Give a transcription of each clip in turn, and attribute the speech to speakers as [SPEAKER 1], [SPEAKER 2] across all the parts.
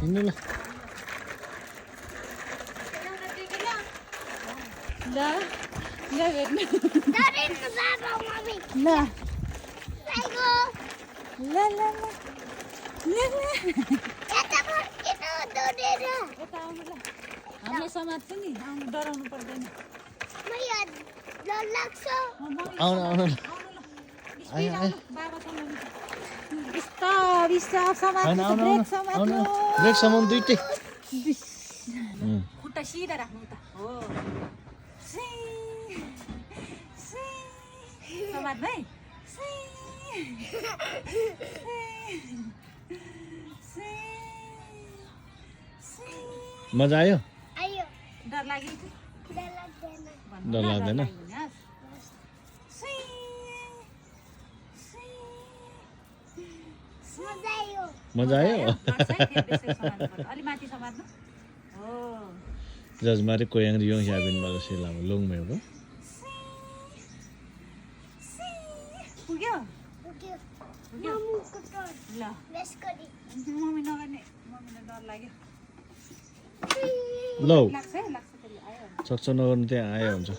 [SPEAKER 1] हिँड्नु ल
[SPEAKER 2] ल ल भेट्नु ल ल ल यता आउनु ल हाम्रो समात्छु नि आउनु डराउनु पर्दैन
[SPEAKER 1] आउनु आउनु ब्रेक सामान दुइटै
[SPEAKER 2] खुट्टा सिधा राख्नु त हो समात भाइ
[SPEAKER 1] मजा आयो
[SPEAKER 2] डर लाग्यो
[SPEAKER 1] डर लाग्दैन मजा आयो
[SPEAKER 2] अलि माथि समात्नु हो
[SPEAKER 1] जजमारे कोयाङ रियोङ याबिन मला सिलाम लोङ मेरो
[SPEAKER 2] पुग्यो ल मम्मी नगर्ने मम्मीलाई डर लाग्यो
[SPEAKER 1] लौ
[SPEAKER 2] लाग्छ है लाग्छ त्यसले आयो
[SPEAKER 1] सक्छ नगर्नु त्यहाँ आयो हुन्छ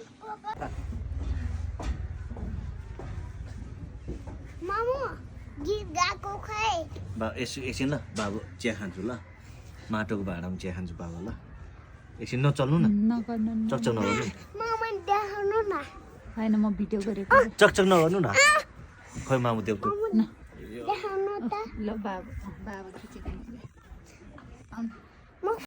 [SPEAKER 1] एकछिन ल बाबु चिया खान्छु ल माटोको भाँडामा चिया खान्छु बाबा ल एकछिन नचल्नु न चकचक नगर्नु
[SPEAKER 2] होइन म भिडियो गरेको
[SPEAKER 1] चकचक नगर्नु न खै मामु देउको
[SPEAKER 2] ल बाबा खिचेको